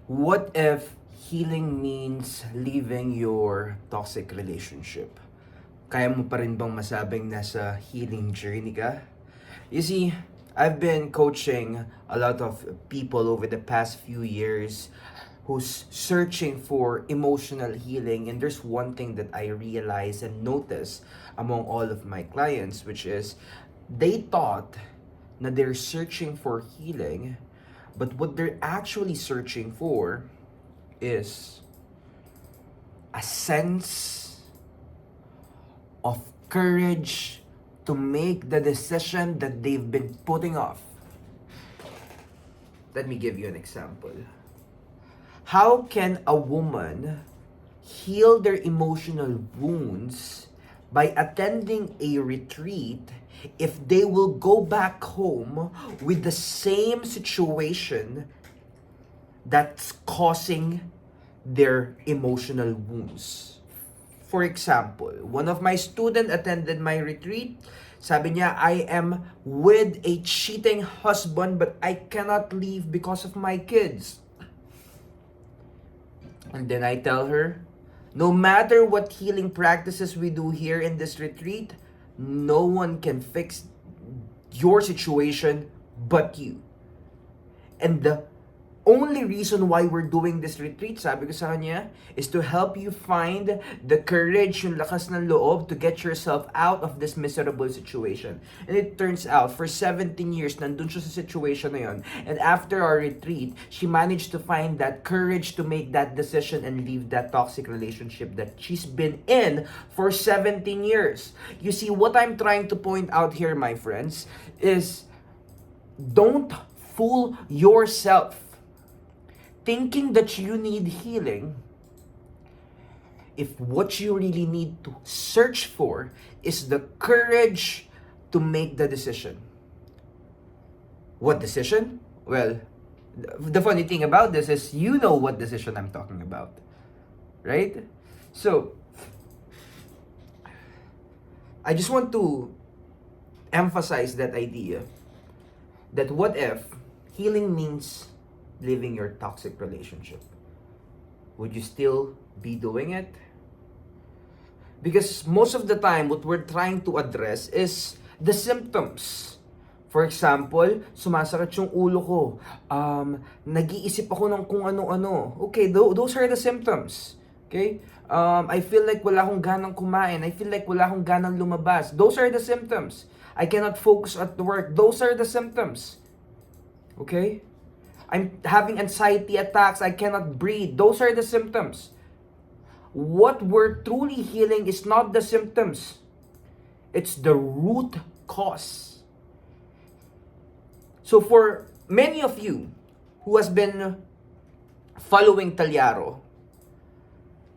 What if healing means leaving your toxic relationship? Kaya mo pa rin bang masabing nasa healing journey ka? You see, I've been coaching a lot of people over the past few years who's searching for emotional healing, and there's one thing that I realize and notice among all of my clients, which is they thought na they're searching for healing, but what they're actually searching for is a sense of courage to make the decision that they've been putting off. Let me give you an example. How can a woman heal their emotional wounds by attending a retreat if they will go back home with the same situation that's causing their emotional wounds? For example, one of my students attended my retreat. Sabi niya, I am with a cheating husband but I cannot leave because of my kids. And then I tell her, no matter what healing practices we do here in this retreat, no one can fix your situation but you. And the only reason why we're doing this retreat, sabi ko sa kanya, is to help you find the courage, yung lakas ng loob to get yourself out of this miserable situation. And it turns out, for 17 years, nandun siya sa situation na yun. And after our retreat, she managed to find that courage to make that decision and leave that toxic relationship that she's been in for 17 years. You see, what I'm trying to point out here, my friends, is don't fool yourself thinking that you need healing if what you really need to search for is the courage to make the decision. What decision? Well, the funny thing about this is you know what decision I'm talking about, right? So, I just want to emphasize that idea that what if healing means leaving your toxic relationship? Would you still be doing it? Because most of the time, what we're trying to address is the symptoms. For example, sumasakit yung ulo ko. Nag-iisip ako ng kung ano-ano. Okay, those are the symptoms. Okay? I feel like wala akong ganang kumain. I feel like wala akong ganang lumabas. Those are the symptoms. I cannot focus at work. Those are the symptoms. Okay? I'm having anxiety attacks. I cannot breathe. Those are the symptoms. What we're truly healing is not the symptoms. It's the root cause. So for many of you who has been following Talyaro,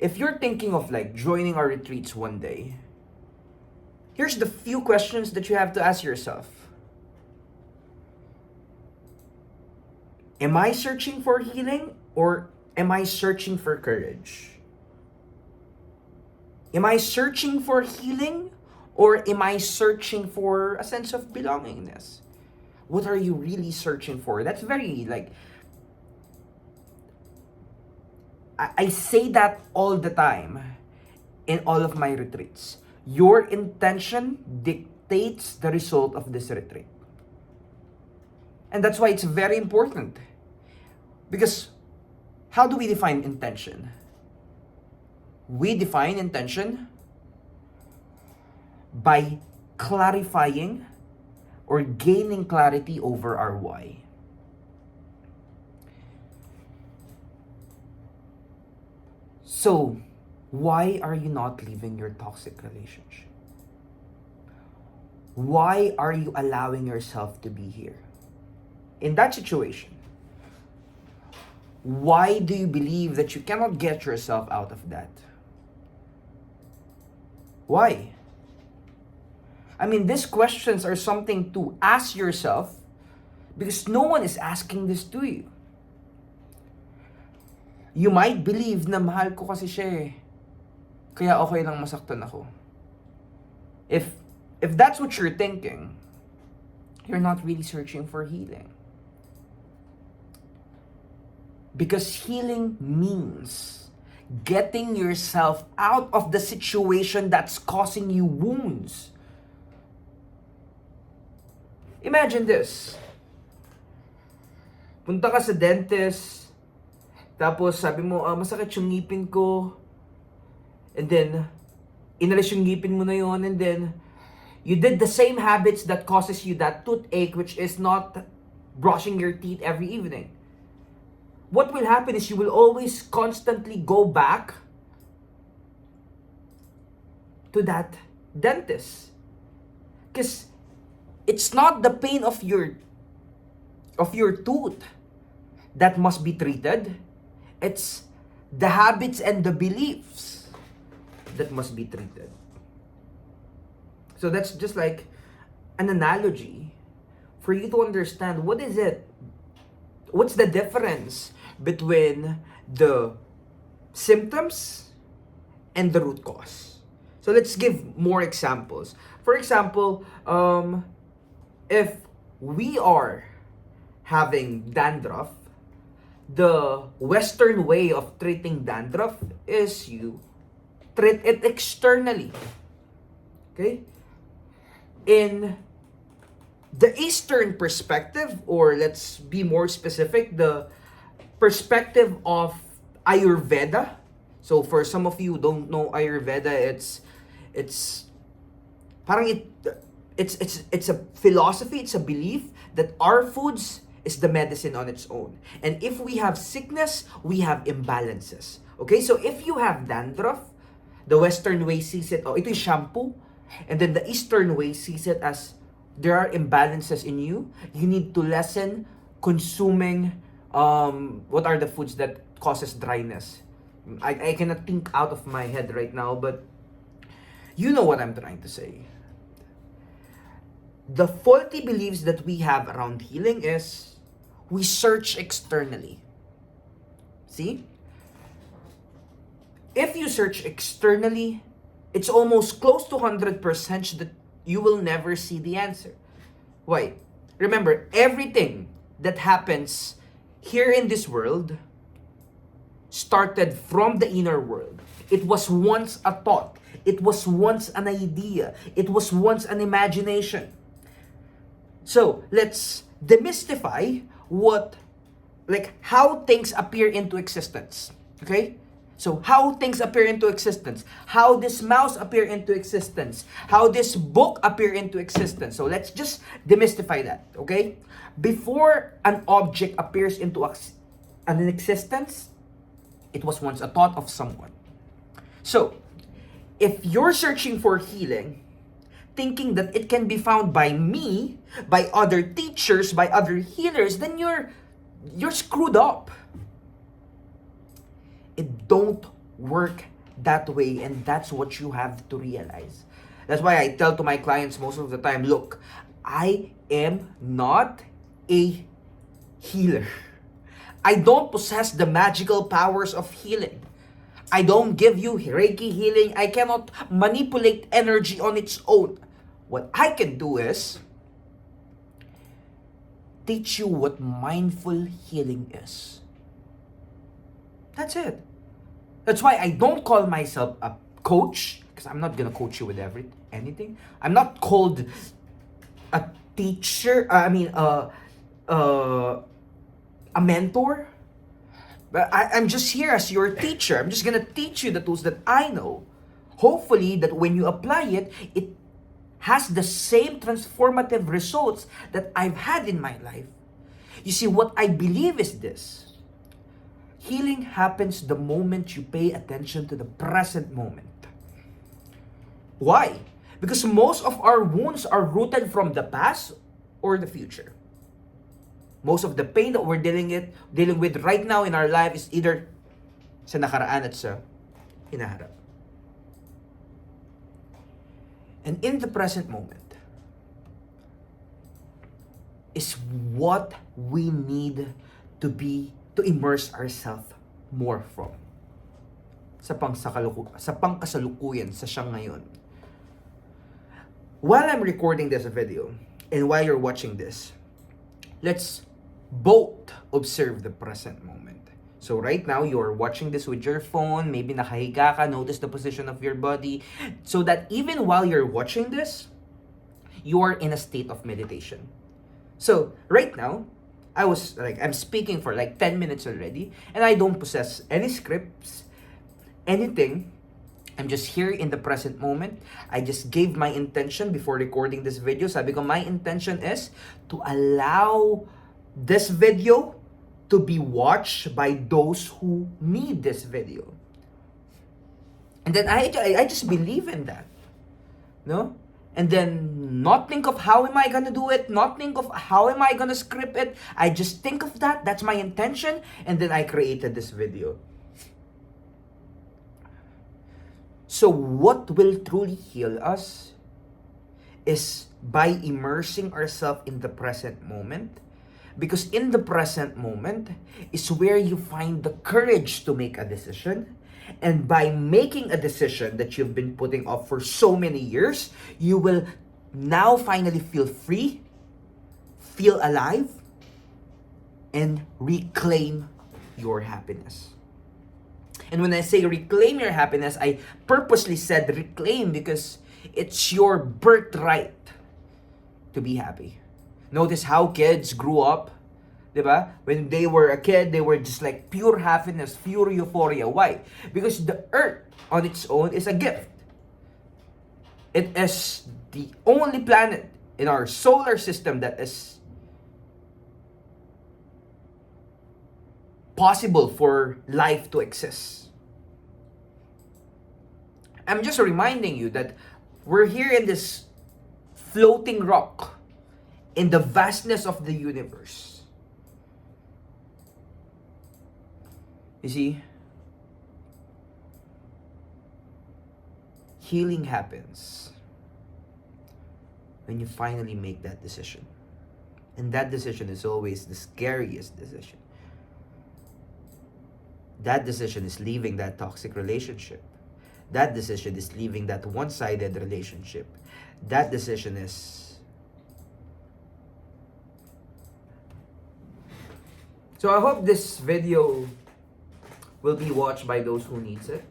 if you're thinking of like joining our retreats one day, here's the few questions that you have to ask yourself. Am I searching for healing or am I searching for courage? Am I searching for healing or am I searching for a sense of belongingness? What are you really searching for? That's very like, I say that all the time in all of my retreats. Your intention dictates the result of this retreat. And that's why it's very important. Because how do we define intention? We define intention by clarifying or gaining clarity over our why. So, why are you not leaving your toxic relationship? Why are you allowing yourself to be here? In that situation, why do you believe that you cannot get yourself out of that? Why? I mean, these questions are something to ask yourself because no one is asking this to you. You might believe na mahal ko kasi siya eh. Kaya okay lang masaktan ako. If that's what you're thinking, you're not really searching for healing. Because healing means getting yourself out of the situation that's causing you wounds. Imagine this. Punta ka sa dentist, tapos sabi mo, masakit yung ngipin ko. And then, inalis yung ngipin mo na yon, and then, you did the same habits that causes you that toothache, which is not brushing your teeth every evening. What will happen is you will always constantly go back to that dentist. Because it's not the pain of your tooth that must be treated. It's the habits and the beliefs that must be treated. So that's just like an analogy for you to understand what's the difference between the symptoms and the root cause. So let's give more examples. For example, if we are having dandruff, the Western way of treating dandruff is you treat it externally. Okay? In the Eastern perspective, or let's be more specific, the perspective of Ayurveda. So for some of you who don't know Ayurveda, it's a philosophy, it's a belief that our foods is the medicine on its own. And if we have sickness, we have imbalances. Okay? So if you have dandruff, the Western way sees it, ito yung shampoo. And then the Eastern way sees it as there are imbalances in you. You need to lessen consuming what are the foods that causes dryness. I cannot think out of my head right now, but you know what I'm trying to say. The faulty beliefs that we have around healing is we search externally. See? If you search externally, it's almost close to 100% that you will never see the answer. Why? Remember, everything that happens here in this world started from the inner world. It was once a thought. It was once an idea. It was once an imagination. So, let's demystify how things appear into existence. Okay? So, how things appear into existence. How this mouse appear into existence. How this book appear into existence. So, let's just demystify that. Okay? Before an object appears into an existence, it was once a thought of someone. So, if you're searching for healing, thinking that it can be found by me, by other teachers, by other healers, then you're screwed up. It don't work that way, and that's what you have to realize. That's why I tell to my clients most of the time, look, I am not a healer. I don't possess the magical powers of healing. I don't give you Reiki healing. I cannot manipulate energy on its own. What I can do is teach you what mindful healing is. That's it. That's why I don't call myself a coach, because I'm not gonna coach you with anything. I'm not called a teacher. A mentor. But I'm just here as your teacher. I'm just gonna teach you the tools that I know. Hopefully that when you apply it, it has the same transformative results that I've had in my life. You see, what I believe is this. Healing happens the moment you pay attention to the present moment. Why? Because most of our wounds are rooted from the past or the future. Most of the pain that we're dealing with right now in our life is either sa nakaraan at sa hinaharap. And in the present moment is what we need to immerse ourselves more from. Sa pangkasalukuyan, sa siyang ngayon. While I'm recording this video, and while you're watching this, let's both observe the present moment. So right now, you're watching this with your phone, maybe nakahiga ka, notice the position of your body, so that even while you're watching this, you are in a state of meditation. So right now, I'm speaking for like 10 minutes already, and I don't possess any scripts, anything. I'm just here in the present moment. I just gave my intention before recording this video. Sabi ko, my intention is to allow this video to be watched by those who need this video. And then I just believe in that. No? And then not think of how am I gonna do it, not think of how am I gonna script it. I just think of that, that's my intention, and then I created this video. So what will truly heal us is by immersing ourselves in the present moment. Because in the present moment is where you find the courage to make a decision. And by making a decision that you've been putting off for so many years, you will now finally feel free, feel alive, and reclaim your happiness. And when I say reclaim your happiness, I purposely said reclaim because it's your birthright to be happy. Notice how kids grew up, diba? When they were a kid, they were just like pure happiness, pure euphoria. Why? Because the earth on its own is a gift. It is the only planet in our solar system that is possible for life to exist. I'm just reminding you that we're here in this floating rock in the vastness of the universe. You see, healing happens when you finally make that decision. And that decision is always the scariest decision. That decision is leaving that toxic relationship. That decision is leaving that one-sided relationship. That decision is... So I hope this video will be watched by those who needs it.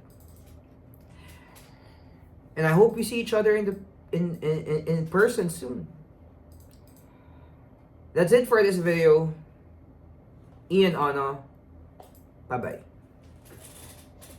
And I hope we see each other in person soon. That's it for this video. Ian Ono. Bye-bye.